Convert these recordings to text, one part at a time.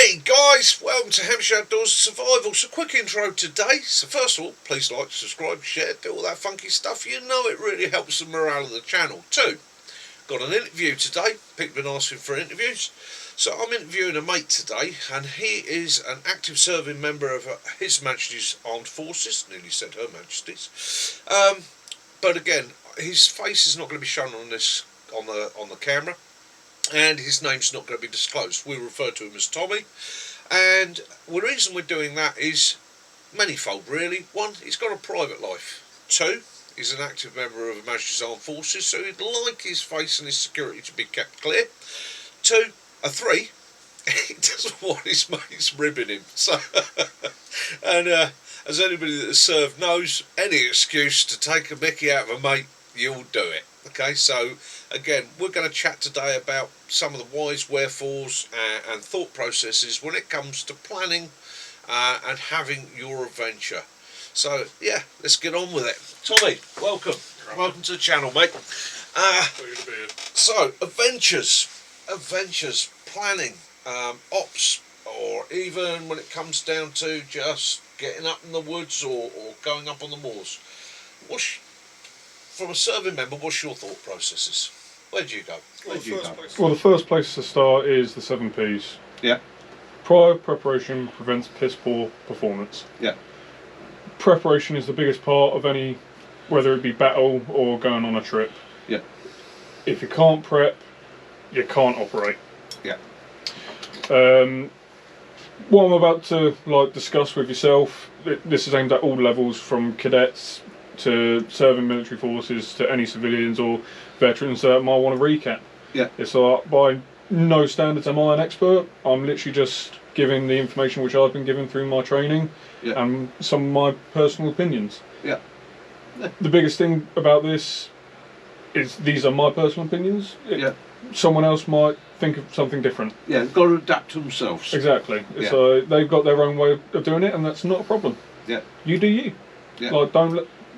Hey guys, welcome to Hampshire Outdoors Survival. So quick intro today. So first of all, please like, subscribe, share, do all that funky stuff. You know it really helps the morale of the channel. 2, got an interview today. People have been asking for interviews. So I'm interviewing a mate today, and he is an active serving member of His Majesty's Armed Forces. Nearly said Her Majesty's. But again, his face is not going to be shown on this on the camera, and his name's not going to be disclosed. We refer to him as Tommy, and the reason we're doing that is manifold really. 1, he's got a private life. 2, he's an active member of Her Majesty's Armed Forces, so he'd like his face and his security to be kept clear. 3, he doesn't want his mates ribbing him. So, and as anybody that has served knows, any excuse to take a mickey out of a mate, you'll do it. Okay, so again, we're going to chat today about some of the whys, wherefores and thought processes when it comes to planning and having your adventure. So yeah, let's get on with it. Tommy, welcome. Right. Welcome to the channel, mate. So adventures, planning, ops, or even when it comes down to just getting up in the woods or going up on the moors. From a serving member, what's your thought processes? Where do you go? Well, the first place to start is the 7 Ps. Yeah. Prior preparation prevents piss poor performance. Yeah. Preparation is the biggest part of any, whether it be battle or going on a trip. Yeah. If you can't prep, you can't operate. Yeah. What I'm about to discuss with yourself, this is aimed at all levels, from cadets to serving military forces to any civilians or veterans that might want to recap. Yeah. It's like, by no standards am I an expert. I'm literally just giving the information which I've been given through my training, yeah, and some of my personal opinions. Yeah. The biggest thing about this is these are my personal opinions. Yeah. Someone else might think of something different. Yeah, they've got to adapt to themselves. Exactly. Yeah. So they've got their own way of doing it, and that's not a problem. Yeah. You do you. Yeah. Like,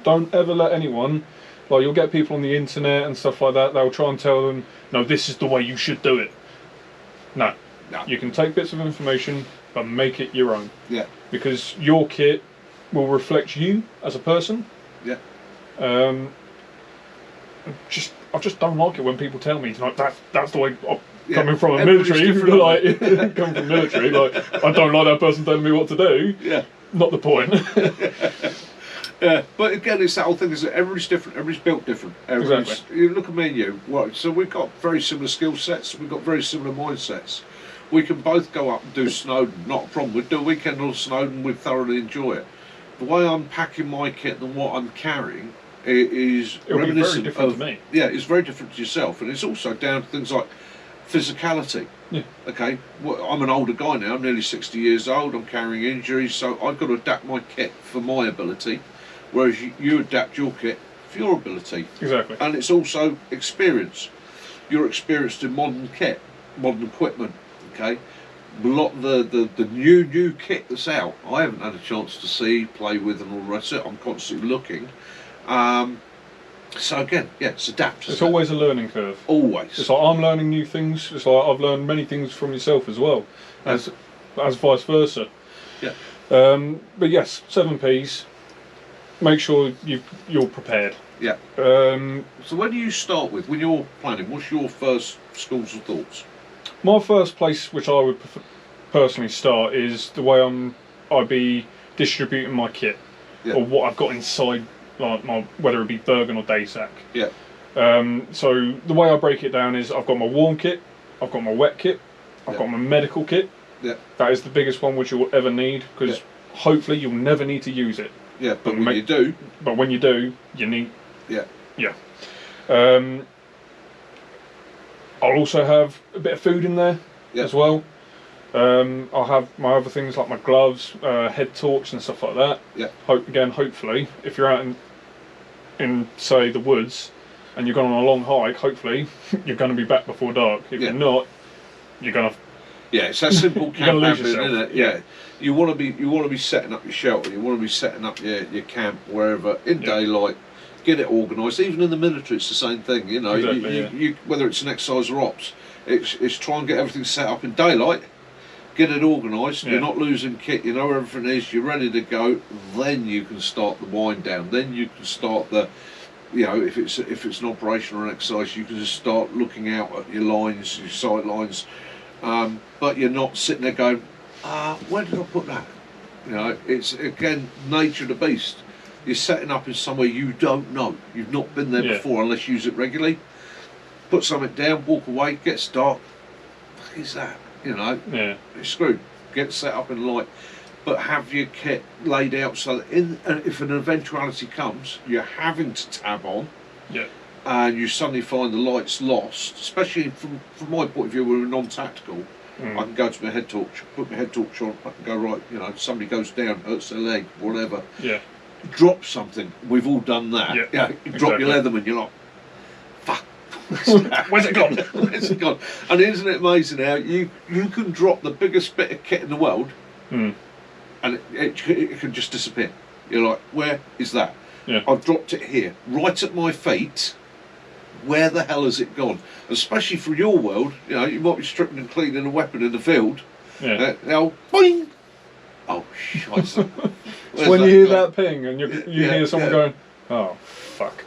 don't ever let anyone, like, you'll get people on the internet and stuff like that, they'll try and tell them, no, this is the way you should do it. No. You can take bits of information but make it your own. Yeah. Because your kit will reflect you as a person. Yeah. I just don't like it when people tell me, like, that's the way. Coming from a military, like, coming from military, like, I don't like that person telling me what to do. Yeah. Not the point. Yeah, but again, it's that whole thing is that everybody's different, everybody's built different. Exactly. You look at me and you, right, so we've got very similar skill sets, we've got very similar mindsets. We can both go up and do Snowdon, not a problem. We'd do a weekend on Snowdon, we'd thoroughly enjoy it. The way I'm packing my kit and what I'm carrying is reminiscent of, to me. Yeah, it's very different to yourself, and it's also down to things like physicality. Yeah. Okay, well, I'm an older guy now, I'm nearly 60 years old, I'm carrying injuries, so I've got to adapt my kit for my ability, whereas you adapt your kit for your ability. Exactly. And it's also experience. You're experienced in modern kit, modern equipment, okay? A lot of the new kit that's out, I haven't had a chance to see, play with and all the rest of it. I'm constantly looking. So again, yeah, it's adapt. It's always a learning curve. Always. It's like I'm learning new things. It's like I've learned many things from yourself as well, as vice versa. Yeah. But yes, 7 Ps. Make sure you're prepared. Yeah. So where do you start with when you're planning? What's your first schools of thoughts? My first place, which I would personally start, is the way I'd be distributing my kit, yeah, or what I've got inside, like whether it be Bergen or Daysack. Yeah. So the way I break it down is I've got my warm kit, I've got my wet kit, I've got my medical kit. Yeah. That is the biggest one which you'll ever need, because hopefully you'll never need to use it. Yeah, but when you do. But when you do, you need. Yeah. Yeah. I'll also have a bit of food in there as well. I'll have my other things like my gloves, head torch and stuff like that. Yeah. Hopefully, if you're out in say the woods and you're going on a long hike, hopefully you're going to be back before dark. If you're not, you're going to. Yeah, it's that simple camp habit, yourself, isn't it? Yeah. You want to be setting up your shelter. You want to be setting up your camp wherever in daylight. Get it organised. Even in the military, it's the same thing. You know, exactly, you whether it's an exercise or ops, it's try and get everything set up in daylight, get it organised, Yeah. you're not losing kit, you know where everything is, you're ready to go, then you can start the wind down, then you can start the, you know, if it's an operation or an exercise, you can just start looking out at your lines, your sight lines, but you're not sitting there going, where did I put that? You know, it's again nature of the beast. You're setting up in somewhere you don't know. You've not been there before unless you use it regularly. Put something down, walk away, gets dark. What is that? You know, it's screwed. Get set up in light, but have your kit laid out so that if an eventuality comes, you're having to tab on. Yeah. And you suddenly find the light's lost, especially from my point of view, we're non-tactical. I can go to my head torch, put my head torch on, I can go, right, you know, somebody goes down, hurts their leg, whatever. Yeah. Drop something. We've all done that. Yeah. You drop your Leatherman, you're like, fuck. Where's it gone? Where's it gone? And isn't it amazing how you can drop the biggest bit of kit in the world and it can just disappear. You're like, where is that? Yeah. I've dropped it here, right at my feet. Where the hell has it gone? Especially for your world, you know, you might be stripping and cleaning a weapon in the field. Yeah. Now, boing! Oh, shite. When you hear that ping and you hear someone going, oh, fuck.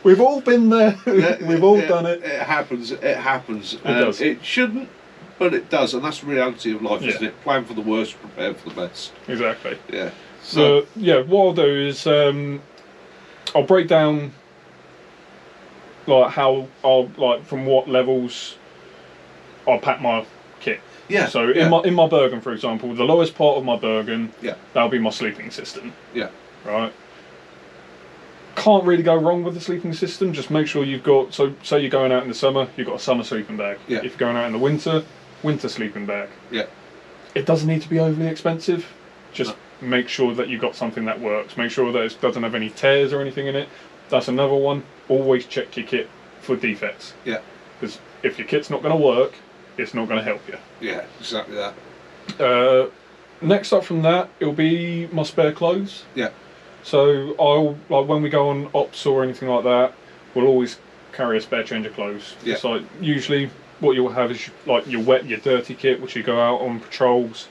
We've all been there. We've all done it. It happens. It happens. It does. It shouldn't, but it does, and that's the reality of life, isn't it? Plan for the worst, prepare for the best. Exactly. Yeah. So what I'll do is I'll break down like how from what levels I'll pack my kit. Yeah. So in my Bergen, for example, the lowest part of my Bergen, yeah, that'll be my sleeping system. Yeah. Right. Can't really go wrong with the sleeping system. Just make sure you've got. So say you're going out in the summer, you've got a summer sleeping bag. Yeah. If you're going out in the winter, winter sleeping bag. Yeah. It doesn't need to be overly expensive. Just make sure that you've got something that works. Make sure that it doesn't have any tears or anything in it. That's another one. Always check your kit for defects. Yeah. Because if your kit's not going to work, it's not going to help you. Yeah, exactly that. Next up from that, it'll be my spare clothes. Yeah. So when we go on ops or anything like that, we'll always carry a spare change of clothes. Yeah. So usually what you'll have is like your wet, your dirty kit, which you go out on patrols.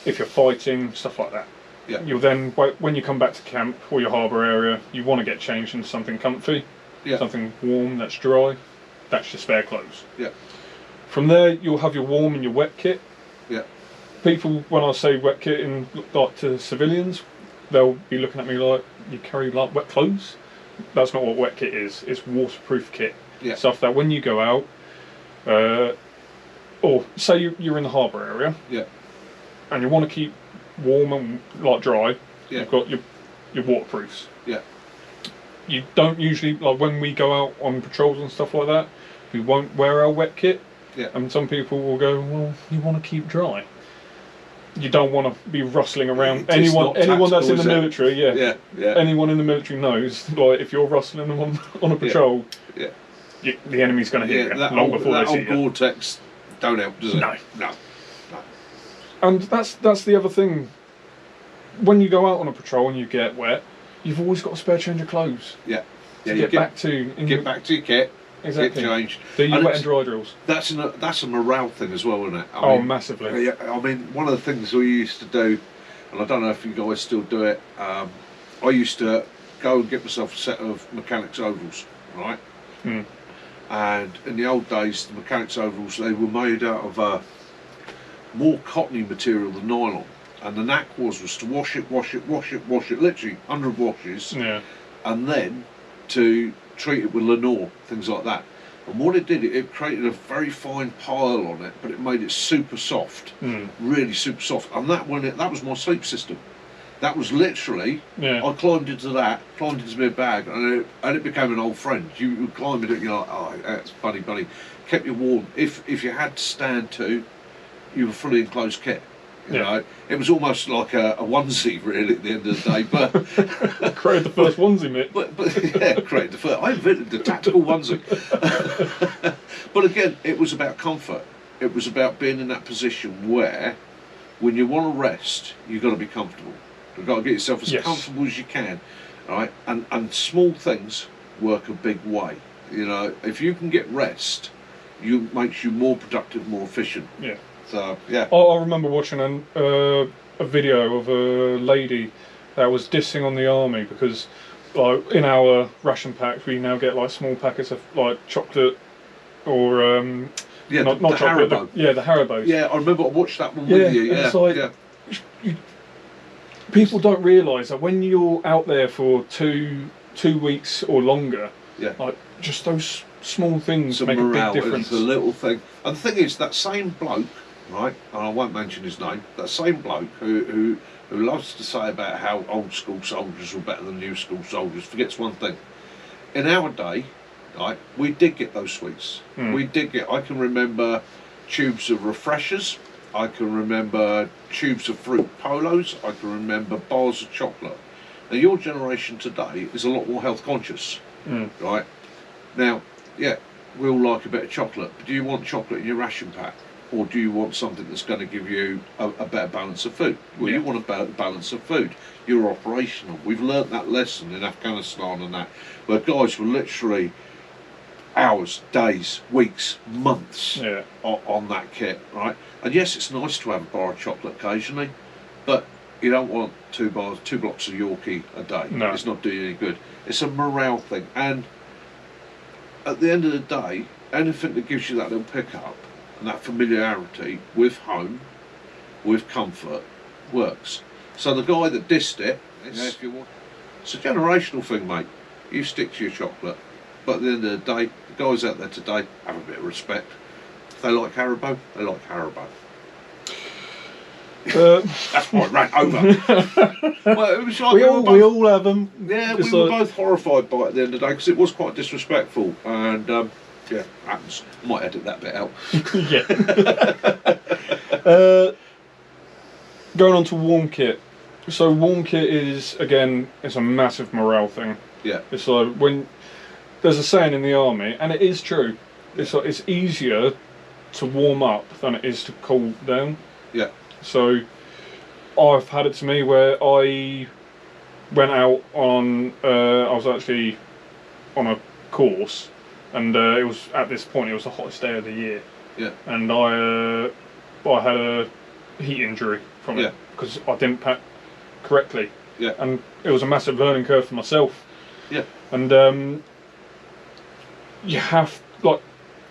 If you're fighting, stuff like that. Yeah. You'll then, when you come back to camp or your harbour area, you want to get changed into something comfy, something warm that's dry. That's your spare clothes. Yeah. From there, you'll have your warm and your wet kit. Yeah. People, when I say wet kit in like to civilians, they'll be looking at me like, you carry like wet clothes? That's not what wet kit is. It's waterproof kit. Yeah. Stuff that when you go out, or say you're in the harbour area, yeah, and you want to keep warm and like dry, yeah, you've got your waterproofs. Yeah. You don't usually, like when we go out on patrols and stuff like that, we won't wear our wet kit. Yeah. And some people will go, well, you want to keep dry. You don't want to be rustling around. Anyone that's in the military, yeah, anyone in the military knows, like if you're rustling on a patrol, the enemy's going to hit you long before they see you. That old Gore-Tex don't help, does it? No. And that's the other thing. When you go out on a patrol and you get wet, you've always got a spare change of clothes. Yeah. To get back to your kit. Exactly. Get changed. Do your wet and dry drills. That's a morale thing as well, isn't it? I mean, massively. I mean, one of the things we used to do, and I don't know if you guys still do it, I used to go and get myself a set of mechanics overalls, right? Mm. And in the old days, the mechanics overalls, they were made out of more cottony material than nylon. And the knack was to wash it, literally 100 washes, and then to treat it with Lenore, things like that. And what it did, it created a very fine pile on it, but it made it super soft, really super soft. And that was my sleep system. That was literally, I climbed into my bag, and it became an old friend. You would climb into it, you're like, oh, that's funny, buddy. Kept you warm. If you had to stand to, you were fully enclosed kit. You know, it was almost like a onesie, really, at the end of the day. But created the first onesie, mate. But created the first. I invented the tactical onesie. But again, it was about comfort. It was about being in that position where, when you want to rest, you've got to be comfortable. You've got to get yourself as comfortable as you can, right? And small things work a big way. You know, if you can get rest, makes you more productive, more efficient. Yeah. So yeah. I remember watching a video of a lady that was dissing on the army because, like, in our ration packs we now get like small packets of like chocolate or not the chocolate. Haribo. The Haribos. Yeah, I remember I watched that one with you. Yeah, it's like, people don't realise that when you're out there for two weeks or longer, like just those small things make a big difference. It's a little thing. And the thing is, that same bloke, right, and I won't mention his name, that same bloke who loves to say about how old school soldiers were better than new school soldiers, forgets one thing. In our day, right, we did get those sweets. We did get, I can remember tubes of refreshers, I can remember tubes of fruit polos, I can remember bars of chocolate. Now your generation today is a lot more health conscious, right? Now, yeah, we all like a bit of chocolate, but do you want chocolate in your ration pack? Or do you want something that's going to give you a better balance of food? Well, you want a better balance of food. You're operational. We've learnt that lesson in Afghanistan and that, where guys were literally hours, days, weeks, months on that kit, right? And yes, it's nice to have a bar of chocolate occasionally, but you don't want two blocks of Yorkie a day. No. It's not doing you any good. It's a morale thing. And at the end of the day, anything that gives you that little pick-up and that familiarity with home, with comfort, works. So the guy that dissed it, if you want, it's a generational thing, mate. You stick to your chocolate. But at the end of the day, the guys out there today have a bit of respect. If they like Haribo, they like Haribo. That's my rant over. Well, it was like we all have them. Yeah, we were both horrified by it at the end of the day because it was quite disrespectful. And yeah, happens. I might edit that bit out. Going on to warm kit. So warm kit is, again, it's a massive morale thing. Yeah. It's like when there's a saying in the army, and it is true. It's like it's easier to warm up than it is to cool down. Yeah. So I've had it to me where I went out on. I was actually on a course, and it was at this point it was the hottest day of the year. Yeah. And I had a heat injury from it because I didn't pack correctly. Yeah. And it was a massive learning curve for myself. Yeah. And you have, like,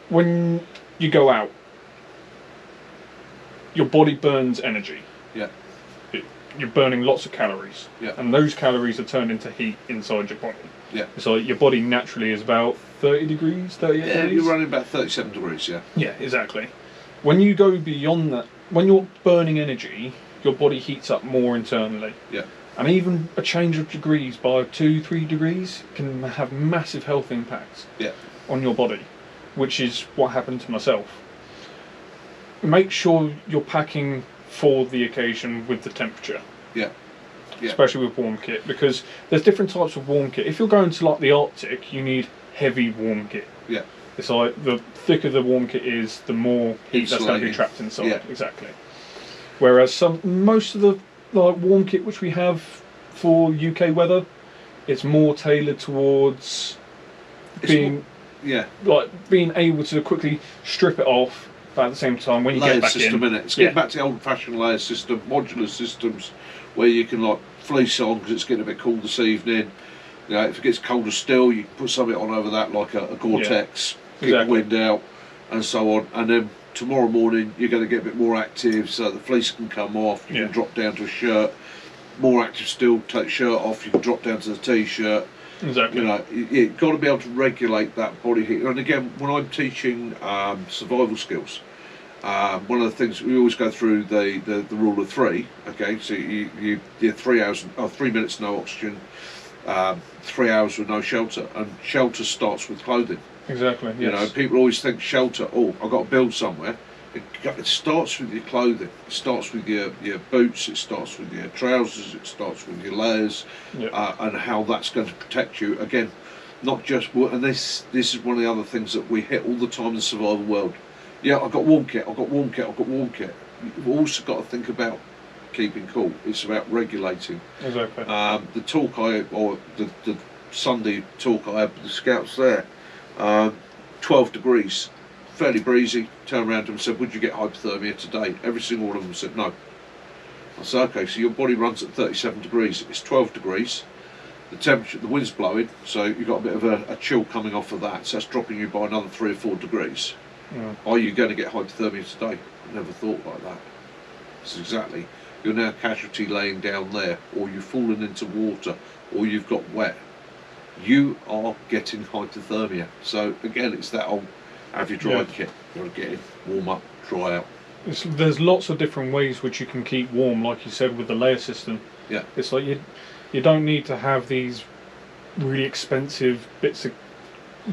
when you go out, your body burns energy. Yeah. You're burning lots of calories. Yeah. And those calories are turned into heat inside your body. Yeah. So your body naturally is about 30 degrees, 38 degrees. Yeah, you're running about 37 degrees, yeah. Yeah, exactly. When you go beyond that, when you're burning energy, your body heats up more internally. Yeah. And even a change of degrees by 2-3 degrees can have massive health impacts on your body, which is what happened to myself. Make sure you're packing for the occasion with the temperature. Yeah. Yeah. Especially with warm kit, because there's different types of warm kit. If you're going to like the Arctic, you need heavy warm kit. Yeah. It's like the thicker the warm kit is, the more heat that's going to be trapped inside. Yeah. Exactly. Whereas most of the warm kit which we have for UK weather, it's more tailored towards being able to quickly strip it off, but at the same time when you layer get back system in, it's getting back to the old-fashioned layer system, modular systems, where you can like fleece on because it's getting a bit cool this evening. You know, if it gets colder still, you can put something on over that, like a Gore-Tex, keep the wind out, and so on. And then tomorrow morning you're going to get a bit more active, so the fleece can come off. You can drop down to a shirt. More active still, take the shirt off. You can drop down to the t-shirt. Exactly. You know, you've got to be able to regulate that body heat. And again, when I'm teaching survival skills, one of the things we always go through the rule of three. Okay, so you 3 hours, 3 minutes no oxygen, 3 hours with no shelter, and shelter starts with clothing. Exactly. You know, people always think shelter. Oh, I've got to build somewhere. It starts with your clothing. It starts with your boots. It starts with your trousers. It starts with your layers, and how that's going to protect you. Again, not just. And this is one of the other things that we hit all the time in the survival world. Yeah, I've got warm kit. I've got warm kit. I've got warm kit. You've also got to think about keeping cool. It's about regulating. Exactly. The talk the Sunday talk I had with the scouts there, 12 degrees. fairly breezy. Turned around to them and said, would you get hypothermia today? Every single one of them said no. I said, okay, so your body runs at 37 degrees. It's 12 degrees. The temperature, the wind's blowing, so you've got a bit of a chill coming off of that. So that's dropping you by another 3 or 4 degrees. Yeah. Are you going to get hypothermia today? I never thought like that. It's exactly. You're now casualty laying down there, or you've fallen into water, or you've got wet. You are getting hypothermia. So again, it's that old have your dry kit. You've got to get in, warm up, dry out. There's lots of different ways which you can keep warm, like you said, with the layer system. Yeah. It's like you don't need to have these really expensive bits of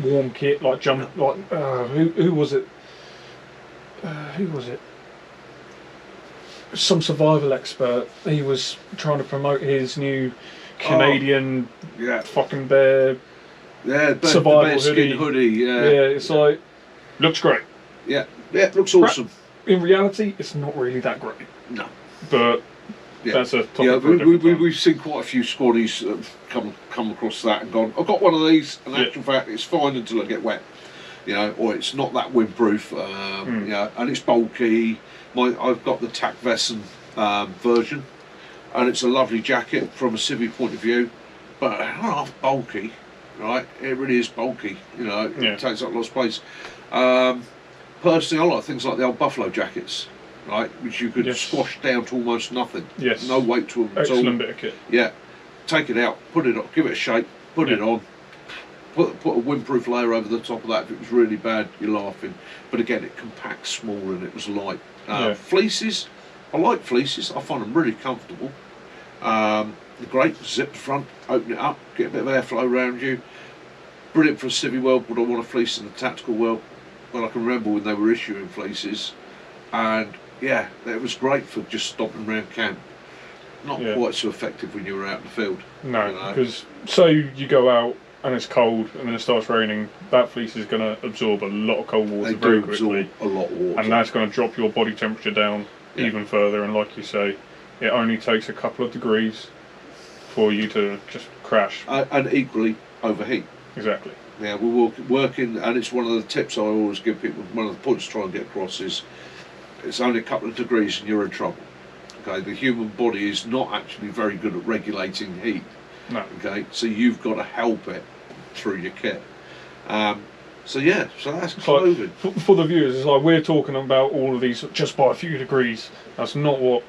warm kit like who was it? Who was it? Some survival expert. He was trying to promote his new Canadian fucking bear survival the bear skin hoodie. Yeah, it's like looks great. Yeah, it looks awesome. In reality, it's not really that great. No, but that's a topic for a different time. We've seen quite a few squaddies come across that and gone, I've got one of these, and in actual fact it's fine until I get wet, or it's not that windproof, and it's bulky. I've got the TAC Vesson version, and it's a lovely jacket from a civvy point of view, but half bulky, right? It really is bulky, it takes up a lot of space. Personally, I like things like the old buffalo jackets, right, which you could squash down to almost nothing. Yes. No weight to them. Excellent bit of kit. Yeah. Take it out, put it on, give it a shake, put it on, put a windproof layer over the top of that. If it was really bad, you're laughing. But again, it compacts small and it was light. Fleeces, I like fleeces. I find them really comfortable. The great zipped front, open it up, get a bit of airflow around you. Brilliant for a civvy world, but I want a fleece in the tactical world. Well, I can remember when they were issuing fleeces, and it was great for just stopping around camp. Not quite so effective when you were out in the field. No, because you go out and it's cold and then it starts raining, that fleece is going to absorb a lot of cold water very quickly. A lot of water. And that's going to drop your body temperature down even further, and like you say, it only takes a couple of degrees for you to just crash. And equally overheat. Exactly. Yeah, we're working, and it's one of the tips I always give people, one of the points to try and get across is, it's only a couple of degrees and you're in trouble. Okay, the human body is not actually very good at regulating heat. No. Okay, so you've got to help it through your kit. So that's clothing. For the viewers, it's like we're talking about all of these just by a few degrees. That's not what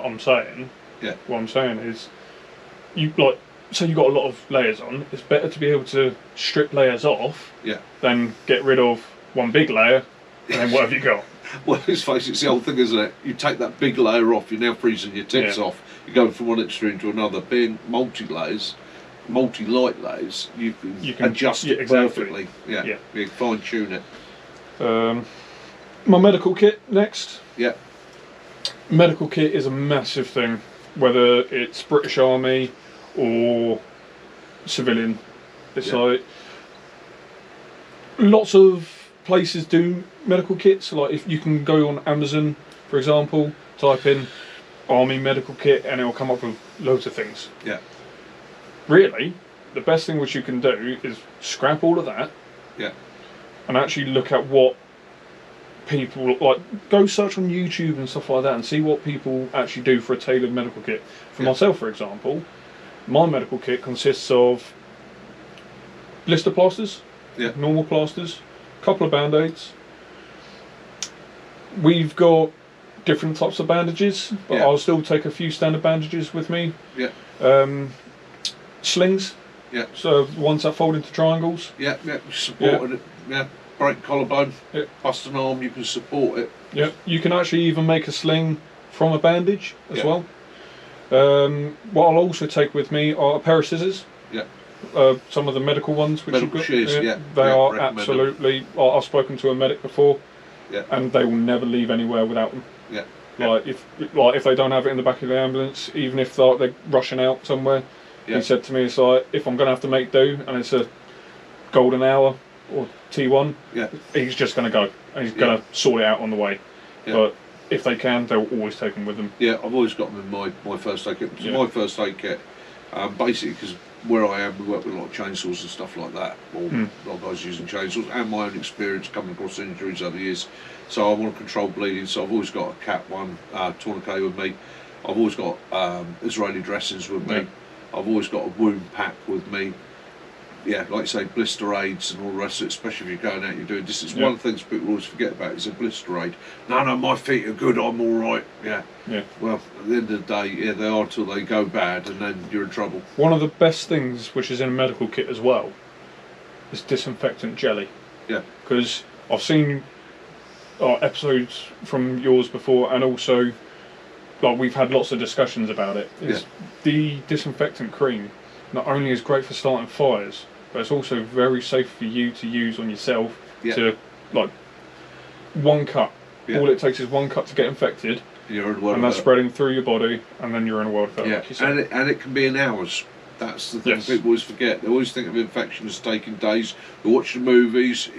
I'm saying. Yeah. What I'm saying is, so you've got a lot of layers on, it's better to be able to strip layers off than get rid of one big layer and then what have you got? Well, let's face it, it's the old thing, isn't it? You take that big layer off, you're now freezing your tits off. You're going from one extreme to another. Being multi-light layers, you can adjust it perfectly. You can fine-tune it. My medical kit next. Yeah. Medical kit is a massive thing, whether it's British Army or civilian. It's like lots of places do medical kits. Like if you can go on Amazon, for example, type in Army medical kit and it'll come up with loads of things. Yeah. Really, the best thing which you can do is scrap all of that. Yeah. And actually look at what people like. Go search on YouTube and stuff like that and see what people actually do for a tailored medical kit. For myself, for example, my medical kit consists of blister plasters, normal plasters, a couple of band-aids. We've got different types of bandages, but I'll still take a few standard bandages with me. Slings. So ones that fold into triangles. Supported it. Break collarbone, bust an arm, you can support it. You can actually even make a sling from a bandage as well. What I'll also take with me are a pair of scissors. Some of the medical ones which medical shears, they are absolutely. I've spoken to a medic before, and they will never leave anywhere without them. Like if they don't have it in the back of the ambulance, even if they're rushing out somewhere, he said to me, it's like if I'm going to have to make do, and it's a golden hour or T1, he's just going to go and he's going to sort it out on the way. But if they can, they'll always take them with them. I've always got them in my first aid kit. So my first aid kit, basically, because where I am, we work with a lot of chainsaws and stuff like that. Or a lot of guys using chainsaws, and my own experience coming across injuries over the years. So I want to control bleeding. So I've always got a Cat 1 tourniquet with me. I've always got Israeli dressings with me. I've always got a wound pack with me. Yeah, like you say, blister aids and all the rest of it, especially if you're going out, you're doing distance. One of the things people always forget about is a blister aid. No, my feet are good, I'm all right. Yeah. Well, at the end of the day, yeah, they are until they go bad, and then you're in trouble. One of the best things, which is in a medical kit as well, is disinfectant jelly. Yeah. Because I've seen episodes from yours before, and also, like, we've had lots of discussions about it. The disinfectant cream not only is great for starting fires, but it's also very safe for you to use on yourself. To, like, 1 cut. All it takes is 1 cut to get infected, and that's spreading through your body, and then you're in a world of hurt. Like you said. And it can be in hours. That's the thing people always forget. They always think of infection as taking days. They watch the movies.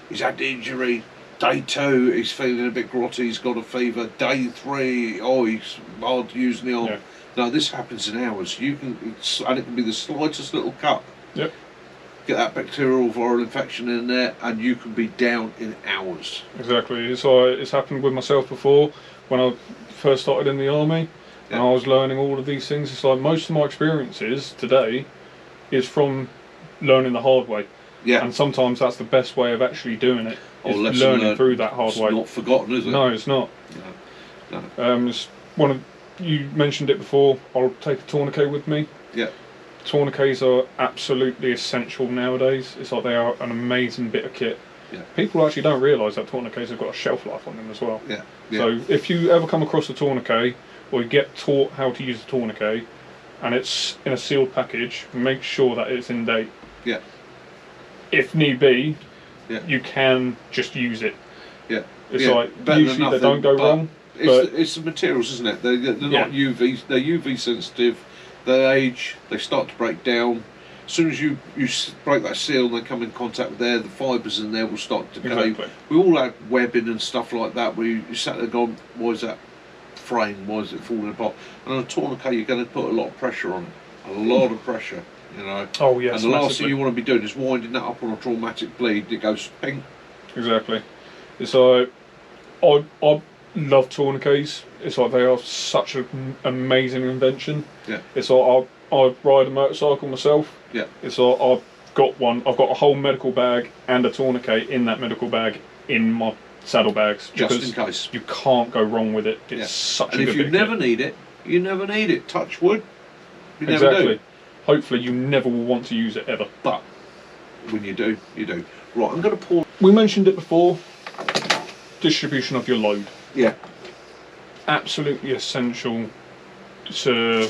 He's had the injury. Day 2, he's feeling a bit grotty. He's got a fever. Day 3, he's hard to use the arm. No, this happens in hours. And it can be the slightest little cut. Get that bacterial or viral infection in there, and you can be down in hours. Exactly. It's happened with myself before when I first started in the army, and I was learning all of these things. It's like most of my experiences today is from learning the hard way. And sometimes that's the best way of actually doing it. Is learning through that hard way. It's not forgotten, is it? No, it's not. No. It's you mentioned it before. I'll take a tourniquet with me. Tourniquets are absolutely essential nowadays. It's like they are an amazing bit of kit. People actually don't realise that tourniquets have got a shelf life on them as well. So if you ever come across a tourniquet, or you get taught how to use a tourniquet, and it's in a sealed package, make sure that it's in date. If need be, you can just use it. It's like usually they don't go wrong. It's the materials, isn't it? They're not UV. They're UV sensitive. They age. They start to break down. As soon as you break that seal and they come in contact with air, the fibres in there will start to decay. We all had webbing and stuff like that where you sat there going, why is that frame? Why is it falling apart? And on a tourniquet, you're going to put a lot of pressure on it. A lot of pressure. You know. Oh yes. And the last thing you want to be doing is winding that up on a traumatic bleed. It goes ping. Exactly. It's like I love tourniquets. It's like they are such an amazing invention. It's like I ride a motorcycle myself. It's like I've got one. I've got a whole medical bag and a tourniquet in that medical bag in my saddlebags. Just in case. You can't go wrong with it. It's such a good bit. And if you never need it, you never need it. Touch wood. You never do. Hopefully you never will want to use it ever. But when you do, you do. Right, I'm going to pour... We mentioned it before. Distribution of your load. Absolutely essential to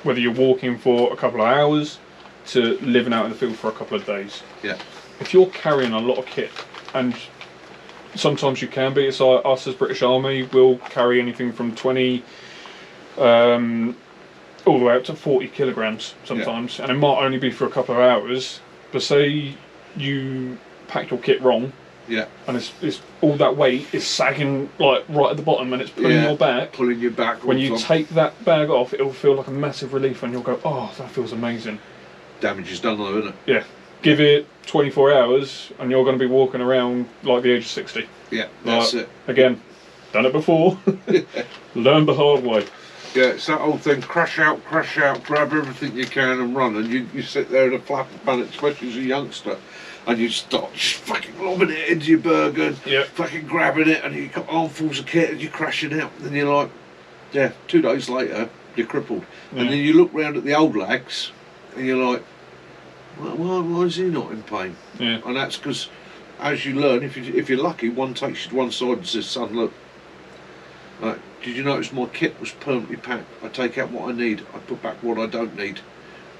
whether you're walking for a couple of hours to living out in the field for a couple of days. If you're carrying a lot of kit, and sometimes you can be, it's like us as British Army, we'll carry anything from 20 all the way up to 40 kilograms sometimes, and it might only be for a couple of hours. But say you pack your kit wrong, and it's all that weight is sagging like right at the bottom, and it's pulling your back. Pulling your back. When you take that bag off, it'll feel like a massive relief, and you'll go, "Oh, that feels amazing." Damage is done, though, isn't it? Give it 24 hours, and you're going to be walking around like the age of 60. That's it. Again, done it before. Learn the hard way. It's that old thing, crash out, grab everything you can and run, and you sit there in a flap of panic, especially as a youngster, and you start just fucking lobbing it into your burger, fucking grabbing it, and you've got armfuls of kit and you're crashing out, and you're like, 2 days later, you're crippled. And then you look round at the old lads, and you're like, why is he not in pain? And that's because, as you learn, if you're lucky, one takes you to one side and says, son, look, did you notice my kit was permanently packed? I take out what I need, I put back what I don't need.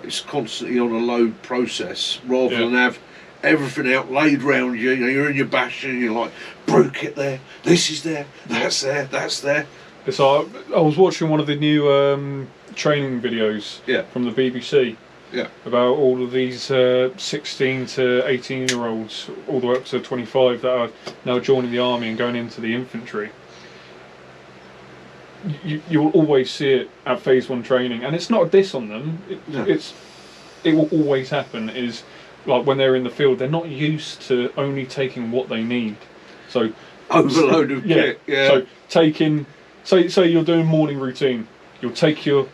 It's constantly on a load process, rather than have everything out laid round you. You know, you're in your bash and you're like, brew kit there, this is there, that's there. It's like, I was watching one of the new training videos from the BBC about all of these 16 to 18 year olds, all the way up to 25, that are now joining the army and going into the infantry. you'll always see it at phase 1 training, and it's not a diss on them. It will always happen. Is like when they're in the field, they're not used to only taking what they need. So overload of kit. Yeah. So taking, say you're doing morning routine, you'll take your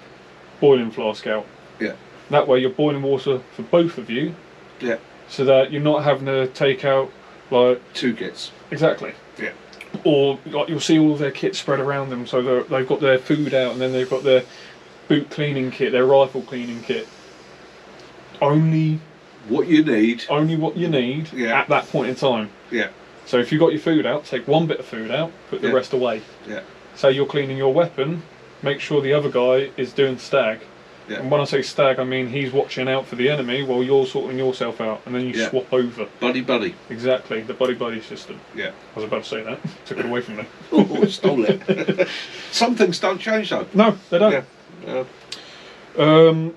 boiling flask out. Yeah. That way you're boiling water for both of you. Yeah. So that you're not having to take out like 2 kits. Exactly. Yeah. Or like you'll see all their kit spread around them, so they've got their food out, and then they've got their boot cleaning kit, their rifle cleaning kit. Only what you need. Only what you need at that point in time. Yeah. So if you've got your food out, take one bit of food out, put the rest away. Yeah. Say you're cleaning your weapon, make sure the other guy is doing stag. Yeah. And when I say stag, I mean he's watching out for the enemy while you're sorting yourself out, and then you swap over. Buddy. Exactly, the buddy system. Yeah. I was about to say that. Took it away from me. Oh, I stole it. Some things don't change though. No, they don't. Yeah.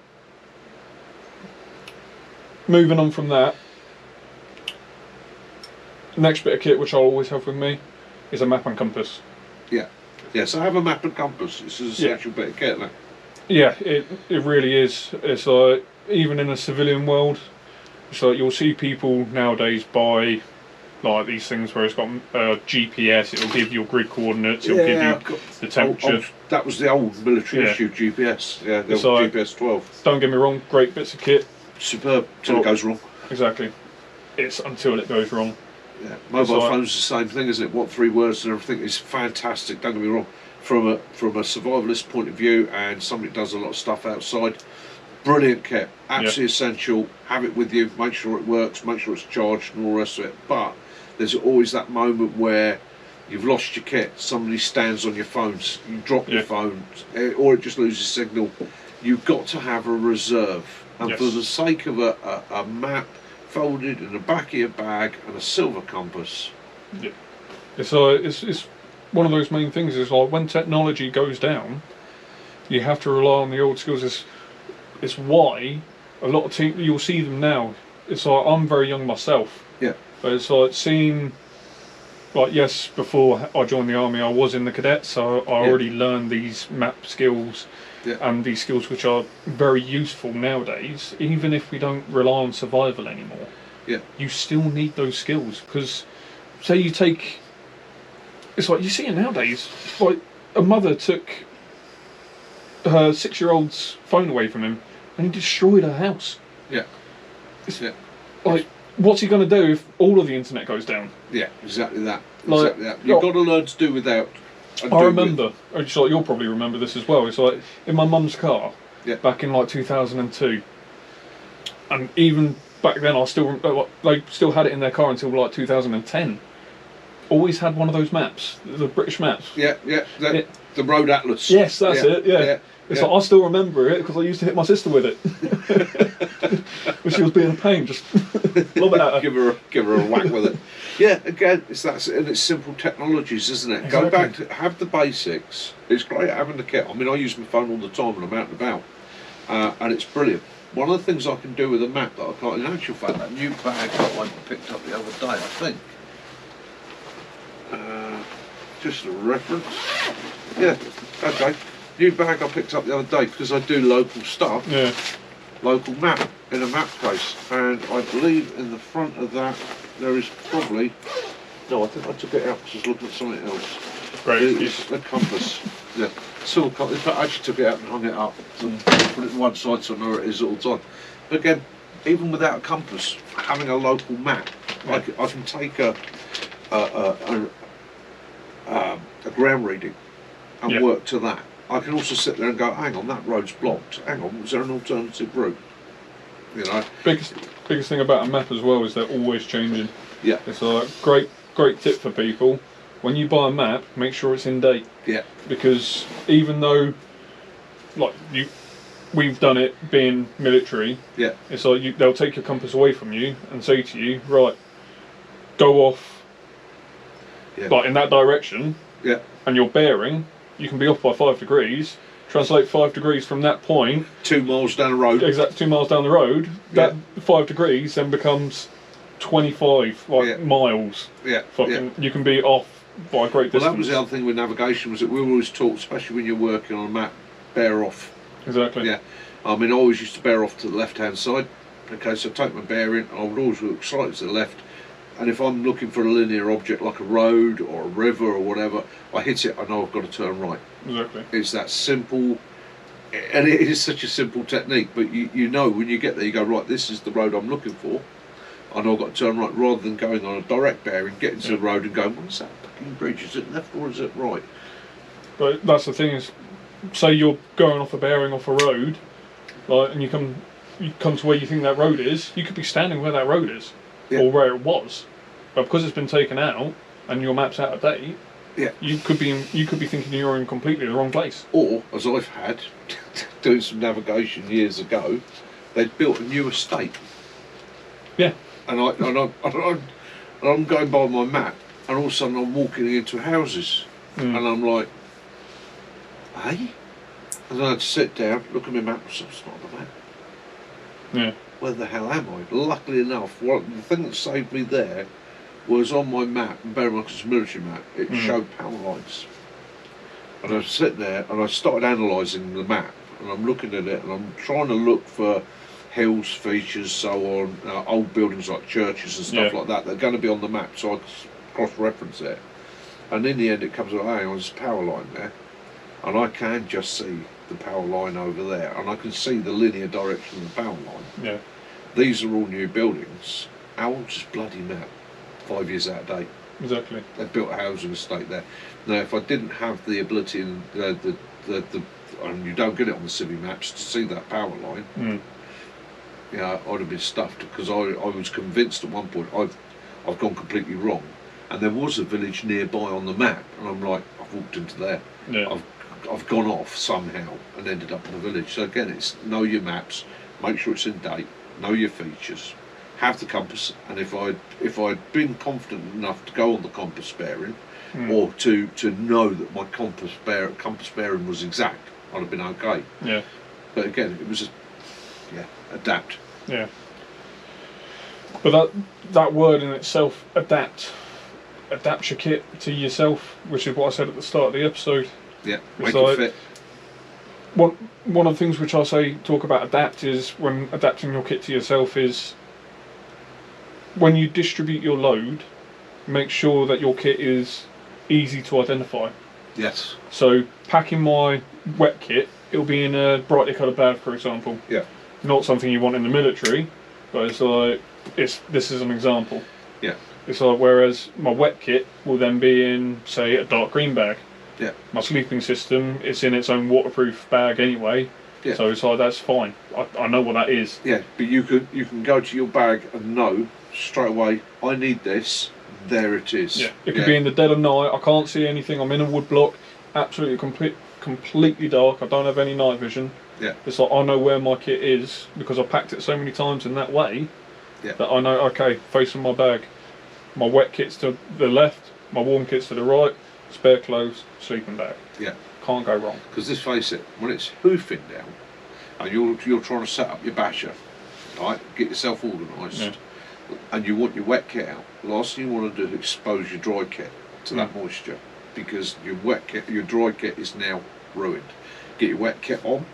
Moving on from that, next bit of kit which I'll always have with me is a map and compass. Yeah. Yeah, so I have a map and compass. It's an essential bit of kit now. Yeah, it really is. It's like, even in a civilian world, it's like you'll see people nowadays buy like these things where it's got GPS, it'll give you grid coordinates, it'll give you the temperature. That was the old military issue GPS, the old GPS 12. Don't get me wrong, great bits of kit. Superb, till it goes wrong. Exactly. It's until it goes wrong. Yeah. Mobile phones the same thing, isn't it? What 3 words and everything is fantastic, don't get me wrong. From a survivalist point of view, and somebody that does a lot of stuff outside, brilliant kit, absolutely essential. Have it with you, make sure it works, make sure it's charged and all the rest of it. But there's always that moment where you've lost your kit, somebody stands on your phones, you drop your phone, or it just loses signal. You've got to have a reserve, and for the sake of a map folded in the back of your bag and a silver compass. Yeah. It's one of those main things is like when technology goes down, you have to rely on the old skills. It's why a lot of teams, you'll see them now. It's like, I'm very young myself. Yeah. But it's like seeing, like, yes, before I joined the army, I was in the cadets, so I already learned these map skills and these skills which are very useful nowadays. Even if we don't rely on survival anymore, you still need those skills, because say you take. It's like you see it nowadays. Like a mother took her 6-year-old's phone away from him, and he destroyed her house. Yeah. Like, what's he going to do if all of the internet goes down? Yeah, exactly that. Like, exactly that. You've got to learn to do without. I remember. It's like you'll probably remember this as well. It's like in my mum's car back in like 2002, and even back then I still they still had it in their car until like 2010. Always had one of those maps, the British maps. The road atlas. Yes, that's it. Yeah. It's like I still remember it because I used to hit my sister with it when she was being a pain. Just lob it at her. give her a whack with it. Yeah, again, it's simple technologies, isn't it? Exactly. Go back to have the basics. It's great having the kit. I mean, I use my phone all the time when I'm out and about, and it's brilliant. One of the things I can do with a map that I can't, in actual fact, that new bag that I picked up the other day, I think. Just a reference. Yeah, okay. New bag I picked up the other day because I do local stuff. Yeah. Local map in a map case, and I believe in the front of that there is probably. No, I think I took it out because I was looking at something else. Great. It's a compass. Yeah. Silver compass. I actually took it out and hung it up. So put it on one side so I know where it is all the time. But again, even without a compass, having a local map, I can take a ground reading and work to that. I can also sit there and go, hang on, that road's blocked. Hang on, was there an alternative route? You know. Biggest thing about a map as well is they're always changing. Yeah. It's a great tip for people. When you buy a map, make sure it's in date. Yeah. Because even though, like we've done it being military. Yeah. It's like they'll take your compass away from you and say to you, right, go off. Yeah. Like in that direction. Yeah. And your bearing, you can be off by 5 degrees. Translate 5 degrees from that point. 2 miles down the road. Exactly, 2 miles down the road. That 5 degrees then becomes 25 miles. Yeah. You can be off by a great distance. Well, that was the other thing with navigation, was that we were always taught, especially when you're working on a map, bear off. Exactly. Yeah. I mean, I always used to bear off to the left-hand side. Okay, so I take my bearing, I would always look slightly to the left, and if I'm looking for a linear object like a road or a river or whatever, I hit it, I know I've got to turn right. Exactly. It's that simple, and it is such a simple technique, but you know when you get there, you go, right, this is the road I'm looking for, I know I've got to turn right, rather than going on a direct bearing, getting to the road and going, what's that fucking bridge, is it left or is it right? But that's the thing is, say you're going off a bearing off a road, like, and you come to where you think that road is, you could be standing where that road is, or where it was, but because it's been taken out and your map's out of date, you could be thinking you're in completely the wrong place. Or, as I've had, doing some navigation years ago, they'd built a new estate. Yeah. And I'm going by my map, and all of a sudden I'm walking into houses, and I'm like, hey? And then I'd sit down, look at my map, so it's not the map. Yeah. Where the hell am I? Luckily enough, the thing that saved me there was on my map, and bear in mind it's a military map, it showed power lines. And I sit there and I started analysing the map, and I'm looking at it and I'm trying to look for hills, features, so on, old buildings like churches and stuff like that, they're going to be on the map, so I cross-reference it. And in the end it comes, oh, hang on, there's a power line there. And I can just see the power line over there, and I can see the linear direction of the power line. Yeah. These are all new buildings. How old's this bloody map? 5 years out of date. Exactly. They built a housing estate there. Now, if I didn't have the ability and and you don't get it on the civvy maps to see that power line, yeah, I'd have been stuffed, because I was convinced at one point I've gone completely wrong, and there was a village nearby on the map, and I'm like, I've walked into there. Yeah. I've gone off somehow and ended up in a village. So again, it's know your maps, make sure it's in date, know your features, have the compass, and if I'd been confident enough to go on the compass bearing, or to know that my compass bearing was exact, I'd have been okay. Yeah. But again, it was adapt. Yeah. But that word in itself, adapt, adapts your kit to yourself, which is what I said at the start of the episode. Yeah, make it fit. One of the things which I say talk about adapt is, when adapting your kit to yourself, is when you distribute your load, make sure that your kit is easy to identify. Yes. So packing my wet kit, it'll be in a brightly coloured bag, for example. Yeah. Not something you want in the military, but it's like, this is an example. Yeah. It's like, whereas my wet kit will then be in, say, a dark green bag. Yeah. My sleeping system, it's in its own waterproof bag anyway. Yeah. So it's like, that's fine. I know what that is. Yeah, but you can go to your bag and know straight away, I need this, there it is. Yeah. It could be in the dead of night, I can't see anything, I'm in a wood block, absolutely completely dark, I don't have any night vision. Yeah. It's like, I know where my kit is because I've packed it so many times in that way, that I know, okay, facing my bag, my wet kit's to the left, my warm kit's to the right, spare clothes, sleeping bag. Yeah. Can't go wrong. Because let's face it, when it's hoofing down and you're trying to set up your basher, right, get yourself organised, and you want your wet kit out, the last thing you want to do is expose your dry kit to that moisture, because your dry kit is now ruined. Get your wet kit on,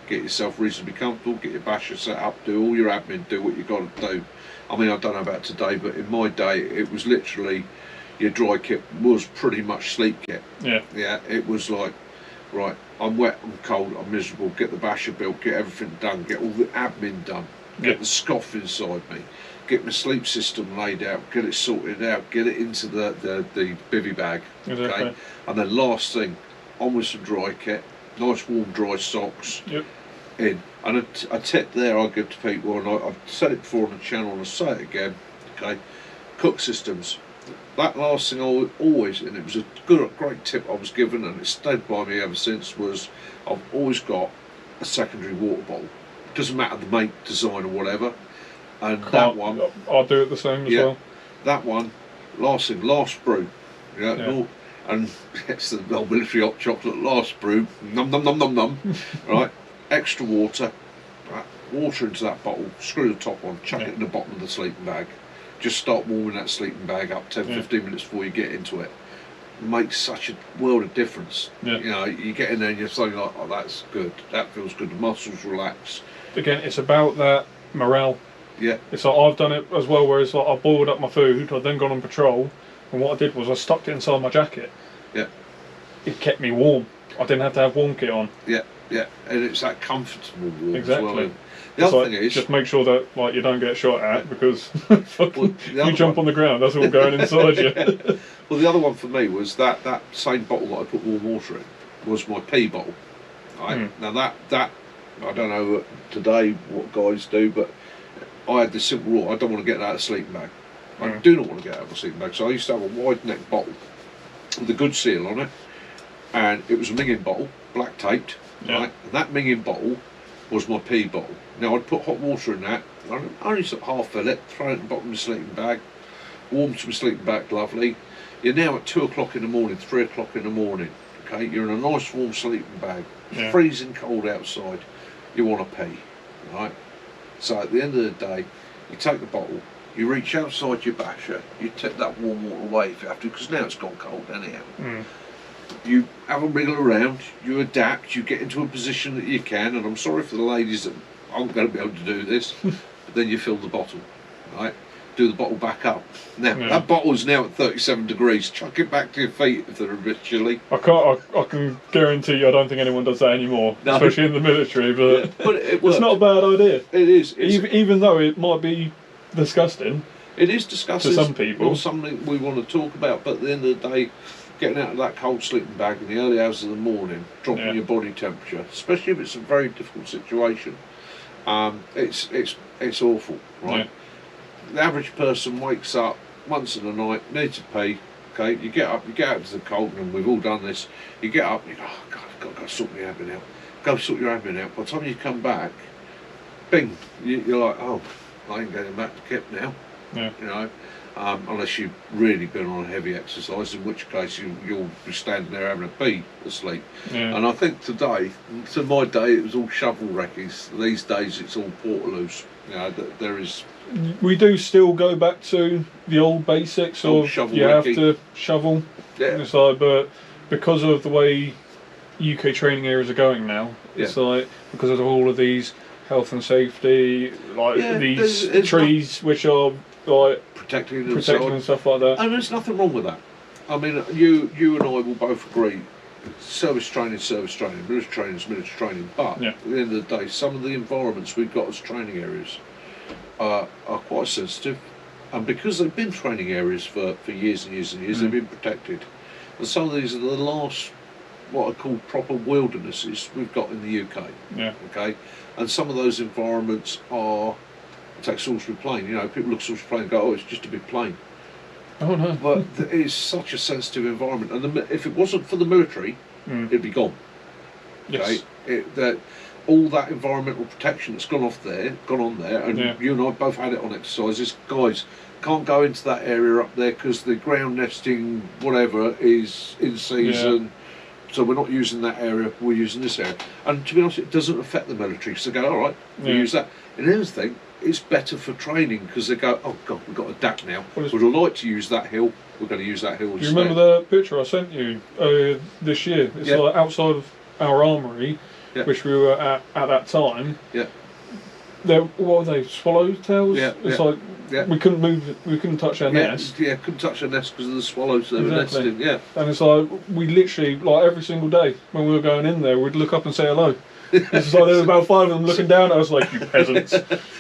get yourself reasonably comfortable, get your basher set up, do all your admin, do what you got to do. I mean, I don't know about today, but in my day it was literally, your dry kit was pretty much sleep kit. Yeah. Yeah, it was like, right, I'm wet, I'm cold, I'm miserable, get the basher built, get everything done, get all the admin done, get the scoff inside me, get my sleep system laid out, get it sorted out, get it into the bivvy bag, okay? And then last thing, on with some dry kit, nice warm dry socks, in. And a tip there I give to people, and I've said it before on the channel and I'll say it again, okay? Cook systems. That last thing I always, and it was a great tip I was given, and it's stayed by me ever since, was I've always got a secondary water bottle. Doesn't matter the make, design or whatever. And that one, I'll do it the same as well. That one, last thing, last brew. And it's the old military hot chocolate, last brew, num num num num num. Right, extra water, right, water into that bottle, screw the top on, chuck it in the bottom of the sleeping bag. Just start warming that sleeping bag up 10-15 minutes before you get into it. makes such a world of difference. Yeah. You know, you get in there and you're saying like, oh, that's good, that feels good, the muscles relax. Again, it's about that morale. Yeah. It's like I've done it as well, where it's like I boiled up my food, I've then gone on patrol, and what I did was I stuck it inside my jacket. Yeah. It kept me warm. I didn't have to have warm kit on. Yeah, yeah, and it's that comfortable warmth Exactly. as well. The It's other like, thing is, just make sure that like you don't get shot at, because well, you jump on the ground, that's all going inside you. well, the other one for me was that same bottle that I put warm water in was my pee bottle. Right? Now that I don't know today what guys do, but I had this simple rule: I don't want to get out of a sleeping bag. I do not want to get out of a sleeping bag. So I used to have a wide neck bottle with a good seal on it, and it was a minging bottle, black taped. Yeah. Right, and that minging bottle was my pee bottle. Now I'd put hot water in that, I'd only sort of half fill it, throw it in the bottom of the sleeping bag, warm to my sleeping bag, lovely. You're now at 2 o'clock in the morning, 3 o'clock in the morning, okay, you're in a nice warm sleeping bag, freezing cold outside, you want to pee, right? So at the end of the day, you take the bottle, you reach outside your basher, you take that warm water away if you have to, because now it's gone cold anyhow. You have a wriggle around, you adapt, you get into a position that you can, and I'm sorry for the ladies that aren't going to be able to do this, but then you fill the bottle, right? Do the bottle back up. Now, that bottle is now at 37 degrees, chuck it back to your feet if they're a bit chilly. I can guarantee you I don't think anyone does that anymore, no. Especially in the military, but, but it's not a bad idea. It is. Even though it might be disgusting. It is disgusting. To some people. Not something we want to talk about, but at the end of the day, getting out of that cold sleeping bag in the early hours of the morning, dropping your body temperature, especially if it's a very difficult situation, it's awful, right? Yeah. The average person wakes up once in the night, needs to pee, okay, you get up, you get out to the cold, and we've all done this, you get up, you go, oh God, I've got to go sort my admin out. Go sort your admin out. By the time you come back, bing, you're like, oh, I ain't going back to kit now. Yeah. You know, unless you've really been on a heavy exercise, in which case you'll be standing there having a pee asleep. Yeah. And I think today, to my day, it was all shovel recce's. These days, it's all portaloos. You know, there is. We do still go back to the old basics of you have to shovel. Yeah. It's like, but because of the way UK training areas are going now, it's like because of all of these health and safety, like these trees which are like protecting and stuff like that. And there's nothing wrong with that. I mean, you and I will both agree, service training, military training, but at the end of the day, some of the environments we've got as training areas are quite sensitive, and because they've been training areas for years and years and years, they've been protected. And some of these are the last, what I call proper wildernesses we've got in the UK. Yeah. Okay? And some of those environments are, take Salisbury Plain, you know, people look at Salisbury Plain and go, oh, it's just a big plain. Oh no. But it's such a sensitive environment, and if it wasn't for the military, it'd be gone. Yes. Okay? All that environmental protection that's gone on there, and you and I both had it on exercises. Guys, can't go into that area up there because the ground nesting, whatever, is in season. Yeah. So we're not using that area, we're using this area. And to be honest, it doesn't affect the military, because they go, all right, we use that. And the other thing, it's better for training, because they go, oh God, we've got to adapt now. We'd like to use that hill, we're going to use that hill. Do you remember the picture I sent you this year? It's like outside of our armoury, which we were at that time. Yeah. What were they, swallowtails? Yeah. It's like we couldn't move, we couldn't touch our nest. Yeah, couldn't touch our nest because of the swallows they were nesting. Yeah. And it's like we literally, like every single day when we were going in there, we'd look up and say hello. It's like there were about 5 of them looking down at us like, you peasants.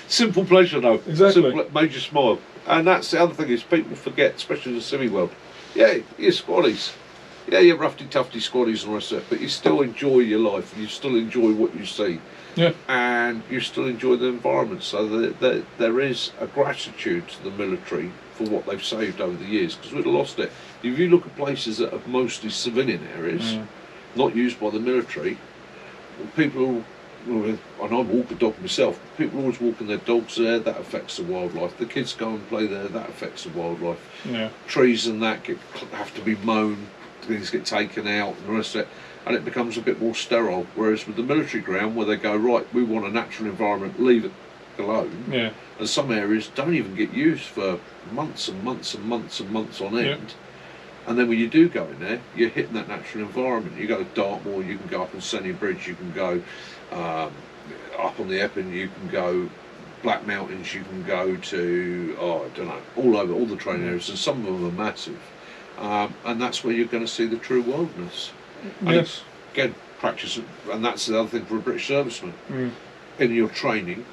Simple pleasure though. Exactly. Made you smile. And that's the other thing is people forget, especially in the civvy world. Yeah, you're squaddies. Yeah, you're roughy tufty squaddies and all that, but you still enjoy your life and you still enjoy what you see. Yeah. And you still enjoy the environment. So there is a gratitude to the military for what they've saved over the years, because we'd have lost it. If you look at places that are mostly civilian areas, not used by the military, people, and I walk a dog myself, people always walking their dogs there, that affects the wildlife. The kids go and play there, that affects the wildlife. Yeah. Trees and that have to be mown, things get taken out and the rest of it, and it becomes a bit more sterile. Whereas with the military ground, where they go, right, we want a natural environment, leave it alone. Yeah. And some areas don't even get used for months and months and months and months on end. And then when you do go in there, you're hitting that natural environment. You go to Dartmoor, you can go up on Senny Bridge, you can go up on the Epping, you can go Black Mountains, you can go to, I don't know, all over, all the training areas, and some of them are massive. And that's where you're going to see the true wilderness. Yes. Again, practice, and that's the other thing for a British serviceman. In your training,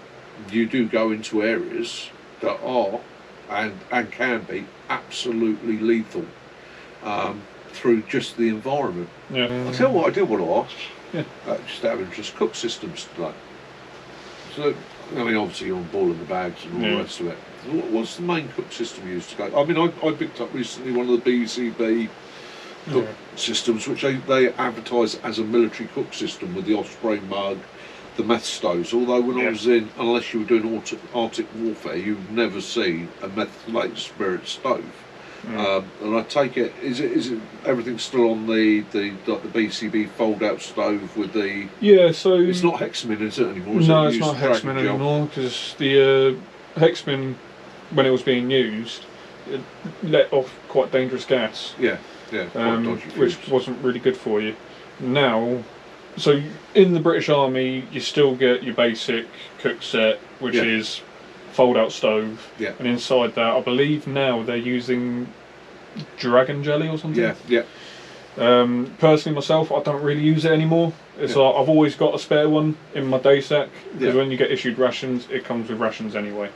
you do go into areas that are and can be absolutely lethal through just the environment. I'll tell you what I did want to ask, just out of interest, cook systems today. So, I mean, obviously you're on ball in the bags and all the rest of it. What's the main cook system used to go? I mean, I picked up recently one of the BCB cook systems, which they advertise as a military cook system with the Osprey mug, the meth stoves. Although when I was in, unless you were doing Arctic warfare, you've never seen a methylated spirit stove. And I take it, is it everything still on the BCB fold-out stove with the? Yeah, so it's not Hexamin, is it anymore? No, it's not Hexamin anymore, because the Hexamin, when it was being used, it let off quite dangerous gas. Yeah, which wasn't really good for you. Now, so in the British Army, you still get your basic cook set, which is fold-out stove, and inside that, I believe now they're using dragon jelly or something. Personally, myself, I don't really use it anymore. It's like I've always got a spare one in my day sack, because when you get issued rations, it comes with rations anyway.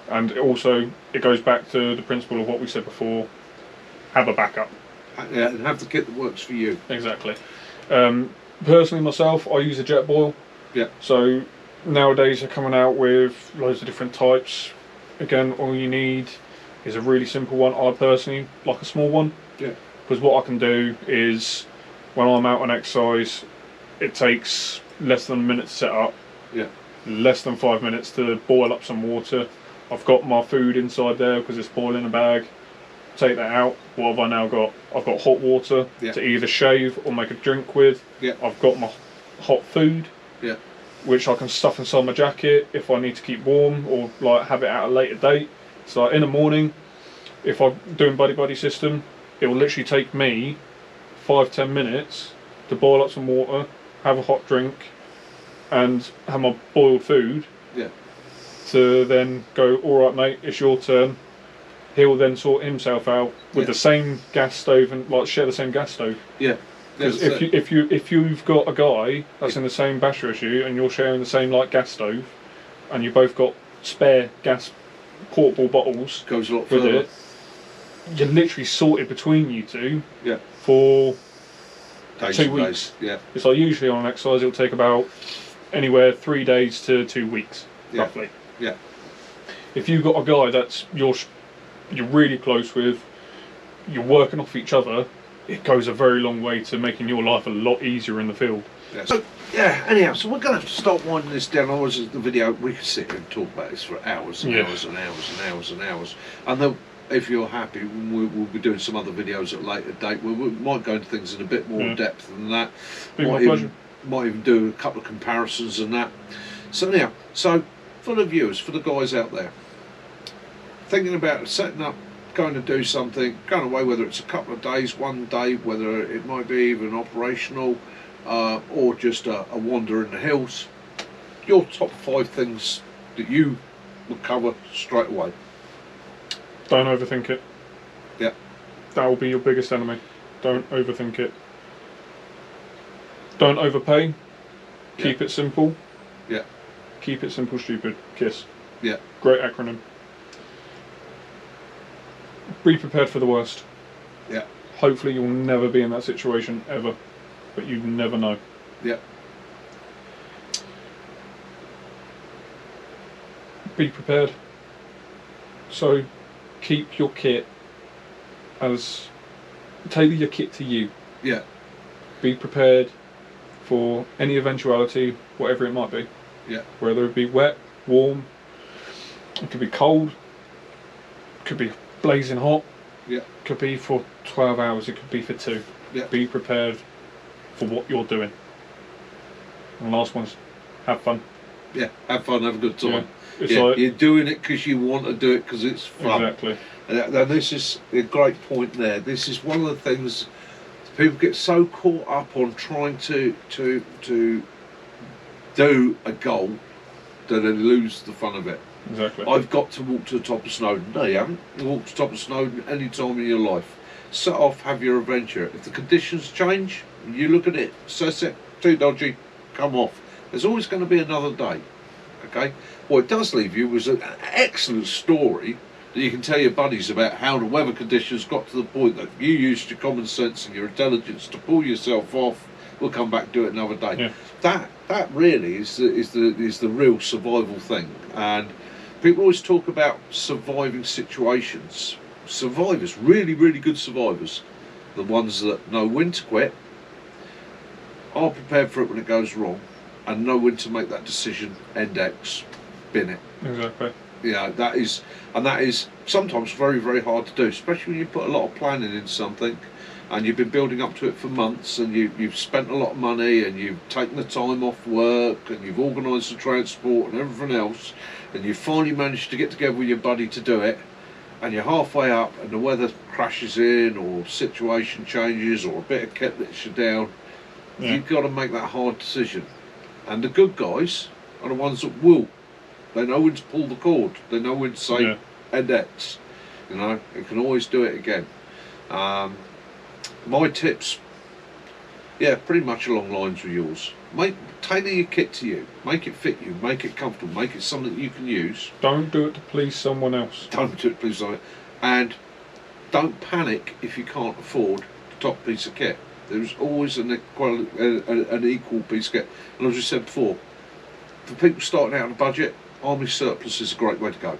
And also, it goes back to the principle of what we said before: have a backup. And have the kit that works for you. Exactly. Personally, myself, I use a jet boil. So nowadays they're coming out with loads of different types. Again, all you need is a really simple one. I personally like a small one. Because what I can do is, when I'm out on exercise, it takes less than a minute to set up. Less than 5 minutes to boil up some water. I've got my food inside there because it's boiling in a bag. Take that out. What have I now got? I've got hot water to either shave or make a drink with. I've got my hot food, which I can stuff inside my jacket if I need to keep warm or like have it at a later date. So in the morning, if I'm doing buddy system, it will literally take me 5-10 minutes to boil up some water, have a hot drink, and have my boiled food. To then go, all right, mate, it's your turn. He'll then sort himself out with the same gas stove and like share the same gas stove. Because if you've got a guy that's in the same basher as you and you're sharing the same like gas stove, and you both got spare gas portable bottles, goes a lot with further. it, you're literally sorted between you two for days 2 weeks. Days. It's like usually on an exercise it'll take about anywhere 3 days to 2 weeks roughly. If you've got a guy that's you're really close with, you're working off each other, it goes a very long way to making your life a lot easier in the field. So anyhow, so we're going to have to start winding this down. Otherwise, the video, we could sit here and talk about this for hours and hours and hours and hours and hours. And then, if you're happy, we'll be doing some other videos at a later date where we might go into things in a bit more depth than that. My pleasure. Might even do a couple of comparisons and that. So anyhow, so for the viewers, for the guys out there, thinking about setting up, going to do something, going away, whether it's a couple of days, 1 day, whether it might be even operational, or just a wander in the hills, your top 5 things that you would cover straight away. Don't overthink it. That will be your biggest enemy. Don't overthink it. Don't overpay. Keep it simple. Keep it simple, stupid. KISS. Great acronym. Be prepared for the worst. Hopefully you'll never be in that situation ever, but you never know. Be prepared. So keep your kit as, tailor your kit to you. Be prepared for any eventuality, whatever it might be. Whether it be wet, warm, it could be cold, it could be blazing hot, it could be for 12 hours, it could be for 2. Be prepared for what you're doing. And last one's have fun. Have fun, have a good time. It's like, you're doing it because you want to do it because it's fun. exactly. And this is a great point there. This is one of the things people get so caught up on trying to do a goal that they lose the fun of it. Exactly. I've got to walk to the top of Snowdon. No, you haven't. You walk to the top of Snowdon any time in your life. Set off, have your adventure. If the conditions change, you look at it, assess it, too dodgy, come off. There's always going to be another day. Okay? What it does leave you was an excellent story that you can tell your buddies about how the weather conditions got to the point that you used your common sense and your intelligence to pull yourself off. We'll come back and do it another day. Yeah. That really is the real survival thing. And people always talk about surviving situations. Survivors, really, really good survivors, the ones that know when to quit, are prepared for it when it goes wrong, and know when to make that decision, end X, bin it. Exactly. Yeah, that is sometimes very, very hard to do, especially when you put a lot of planning in something and you've been building up to it for months, and you've spent a lot of money, and you've taken the time off work, and you've organised the transport and everything else, and you've finally managed to get together with your buddy to do it, and you're halfway up and the weather crashes in, or situation changes, or a bit of kit lets you down. You've got to make that hard decision. And the good guys are the ones that will. They know when to pull the cord. They know when to say end X. You know, you can always do it again. My tips, pretty much along lines with yours. Tailor your kit to you. Make it fit you. Make it comfortable. Make it something that you can use. Don't do it to please someone else. Don't do it to please someone else. And don't panic if you can't afford the top piece of kit. There's always an equal piece of kit. And as we said before, for people starting out on a budget, Army surplus is a great way to go.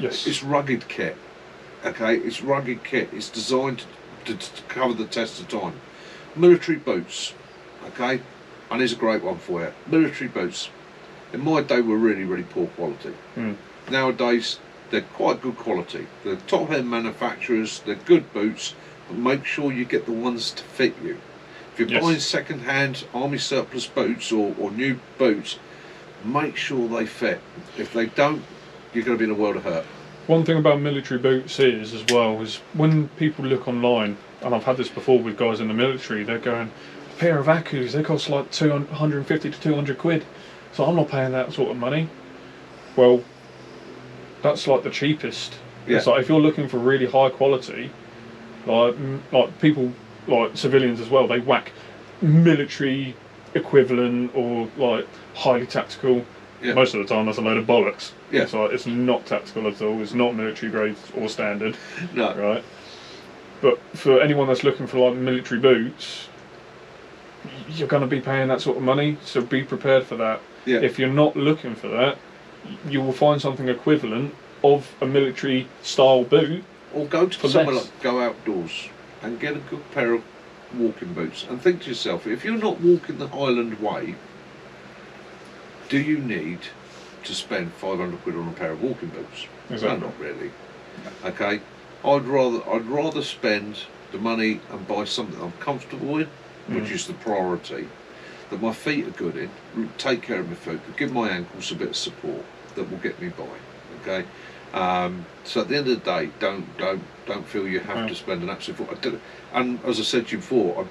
Yes. It's rugged kit. Okay, it's rugged kit. It's designed to cover the test of time. Military boots. Okay, and here's a great one for you. Military boots. In my day, were really, really poor quality. Nowadays, they're quite good quality. They're top-end manufacturers. They're good boots. But make sure you get the ones to fit you. If you're buying second-hand Army surplus boots or new boots, make sure they fit. If they don't, you're going to be in a world of hurt. One thing about military boots is, as well, is when people look online, and I've had this before with guys in the military, they're going, a pair of Accus, they cost like 150 to 200 quid, so I'm not paying that sort of money. Well, that's like the cheapest. It's like, if you're looking for really high quality, like people, like civilians as well, they whack military equivalent or like highly tactical. Most of the time that's a load of bollocks. It's like, it's not tactical at all, it's not military grade or standard. No. Right? But for anyone that's looking for like military boots, you're going to be paying that sort of money, so be prepared for that. If you're not looking for that, you will find something equivalent of a military style boot. Or go to somewhere like Go Outdoors and get a good pair of walking boots and think to yourself, if you're not walking the Highland way, do you need to spend 500 quid on a pair of walking boots? Exactly. No, not really. Okay, I'd rather spend the money and buy something I'm comfortable in, which is the priority, that my feet are good in, take care of my feet, give my ankles a bit of support that will get me by. Okay, so at the end of the day, don't feel you have to spend an absolute fortune. And as I said to you before, I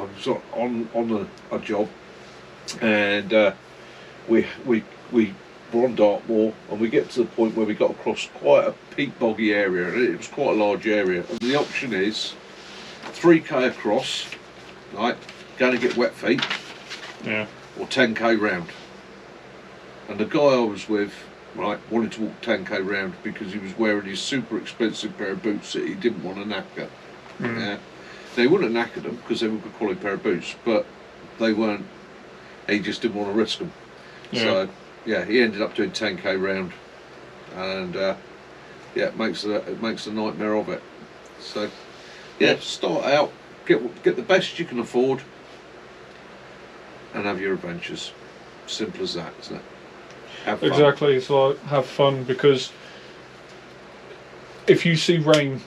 was on a job, and we were on Dartmoor, and we get to the point where we got across quite a peat boggy area, and it was quite a large area, and the option is 3k across, right, going to get wet feet, or 10k round. And the guy I was with, right, wanted to walk 10k round because he was wearing his super expensive pair of boots that he didn't want to knacker. Now he wouldn't have knackered them because they were a good quality pair of boots, but they weren't. He just didn't want to risk them. So he ended up doing 10k round, and it makes a nightmare of it. So start out, get the best you can afford, and have your adventures. Simple as that, isn't it? Have fun. Exactly, it's like, have fun, because if you see rain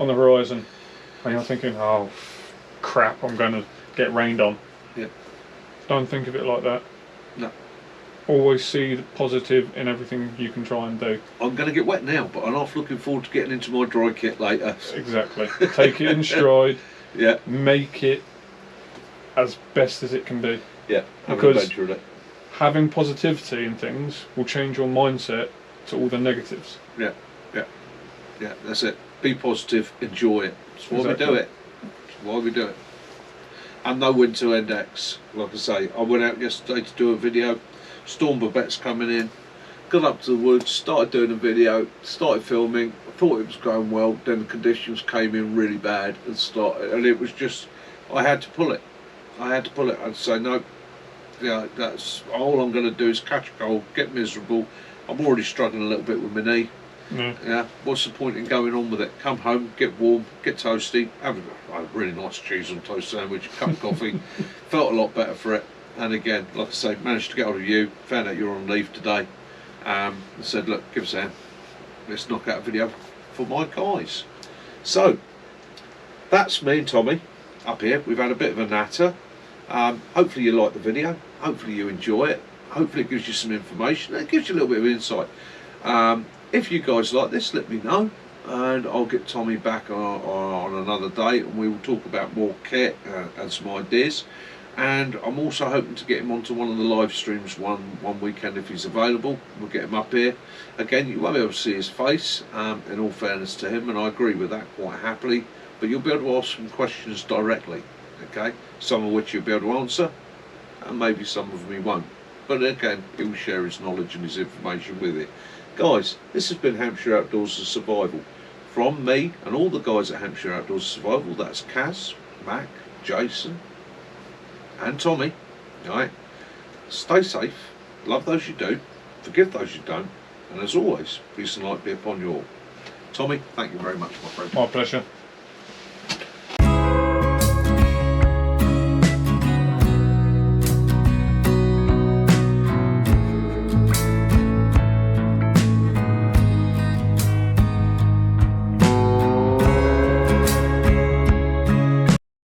on the horizon and you're thinking, oh crap, I'm going to get rained on, don't think of it like that. No. always see the positive in everything you can try and do. I'm going to get wet now, but I'm half looking forward to getting into my dry kit later. Exactly. Take it in stride. Yeah. Make it as best as it can be. Yeah. Because having positivity in things will change your mindset to all the negatives. Yeah. Yeah. Yeah. That's it. Be positive. Enjoy it. That's why we do it. That's why we do it. And know when to end X. Like I say, I went out yesterday to do a video. Storm Babette's coming in. Got up to the woods, started doing a video, started filming. I thought it was going well. Then the conditions came in really bad and it was just, I had to pull it. I'd say no. Yeah, that's all I'm going to do is catch a cold, get miserable. I'm already struggling a little bit with my knee. Yeah, what's the point in going on with it? Come home, get warm, get toasty, have a really nice cheese on toast sandwich, cup of coffee. Felt a lot better for it. And again, like I say, managed to get hold of you, found out you're on leave today. I said, look, give us a hand. Let's knock out a video for my guys. So, that's me and Tommy up here. We've had a bit of a natter. Hopefully you like the video. Hopefully you enjoy it. Hopefully it gives you some information. It gives you a little bit of insight. If you guys like this, let me know, and I'll get Tommy back on another day, and we will talk about more kit and some ideas. And I'm also hoping to get him onto one of the live streams one weekend if he's available. We'll get him up here. Again, you won't be able to see his face, in all fairness to him, and I agree with that quite happily. But you'll be able to ask some questions directly, okay? Some of which you'll be able to answer, and maybe some of them he won't. But again, he will share his knowledge and his information with you. Guys, this has been Hampshire Outdoors and Survival. From me and all the guys at Hampshire Outdoors and Survival, that's Kaz, Mac, Jason, and Tommy. Alright, stay safe, love those you do, forgive those you don't, and as always, peace and light be upon you all. Tommy, thank you very much, my friend. My pleasure.